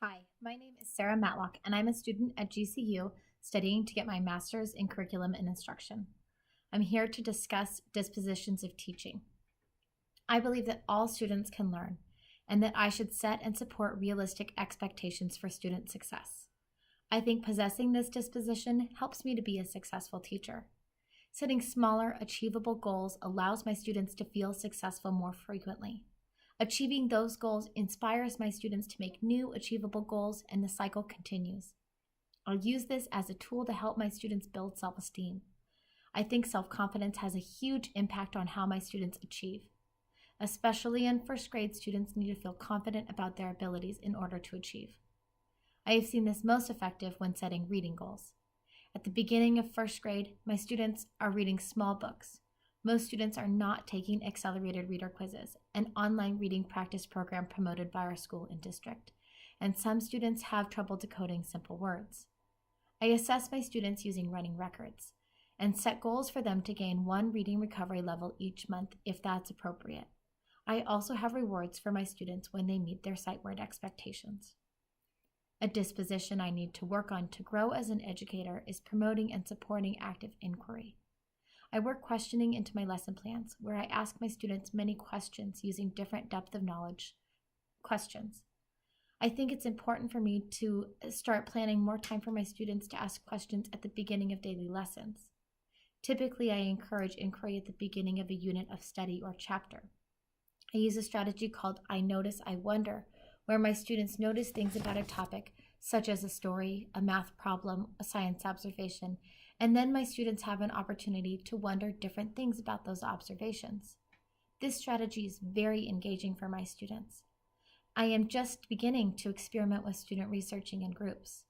Hi, my name is Sarah Matlock, and I'm a student at GCU studying to get my master's in curriculum and instruction. I'm here to discuss dispositions of teaching. I believe that all students can learn, and that I should set and support realistic expectations for student success. I think possessing this disposition helps me to be a successful teacher. Setting smaller, achievable goals allows my students to feel successful more frequently. Achieving those goals inspires my students to make new achievable goals, and the cycle continues. I'll use this as a tool to help my students build self-esteem. I think self-confidence has a huge impact on how my students achieve. Especially in first grade, students need to feel confident about their abilities in order to achieve. I have seen this most effective when setting reading goals. At the beginning of first grade, my students are reading small books. Most students are not taking accelerated reader quizzes, an online reading practice program promoted by our school and district, and some students have trouble decoding simple words. I assess my students using running records and set goals for them to gain one reading recovery level each month if that's appropriate. I also have rewards for my students when they meet their sight word expectations. A disposition I need to work on to grow as an educator is promoting and supporting active inquiry. I work questioning into my lesson plans, where I ask my students many questions using different depth of knowledge questions. I think it's important for me to start planning more time for my students to ask questions at the beginning of daily lessons. Typically, I encourage inquiry at the beginning of a unit of study or chapter. I use a strategy called I Notice, I Wonder, where my students notice things about a topic, such as a story, a math problem, a science observation, and then my students have an opportunity to wonder different things about those observations. This strategy is very engaging for my students. I am just beginning to experiment with student researching in groups.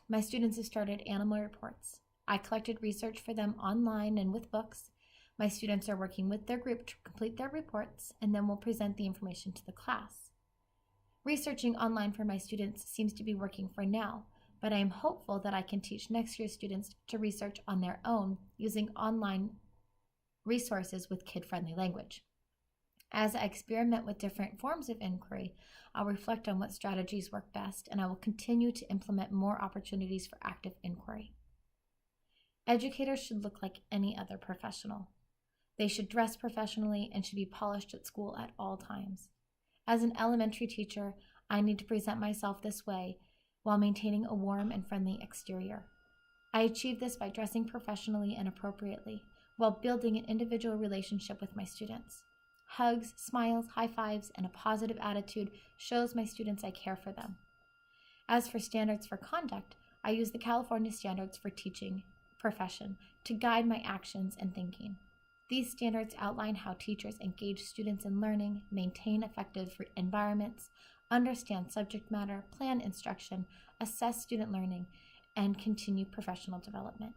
My students have started animal reports. I collected research for them online and with books. My students are working with their group to complete their reports, and then will present the information to the class. Researching online for my students seems to be working for now, but I am hopeful that I can teach next year's students to research on their own using online resources with kid-friendly language. As I experiment with different forms of inquiry, I'll reflect on what strategies work best, and I will continue to implement more opportunities for active inquiry. Educators should look like any other professional. They should dress professionally and should be polished at school at all times. As an elementary teacher, I need to present myself this way while maintaining a warm and friendly exterior. I achieve this by dressing professionally and appropriately while building an individual relationship with my students. Hugs, smiles, high fives, and a positive attitude shows my students I care for them. As for standards for conduct, I use the California Standards for Teaching profession to guide my actions and thinking. These standards outline how teachers engage students in learning, maintain effective environments, understand subject matter, plan instruction, assess student learning, and continue professional development.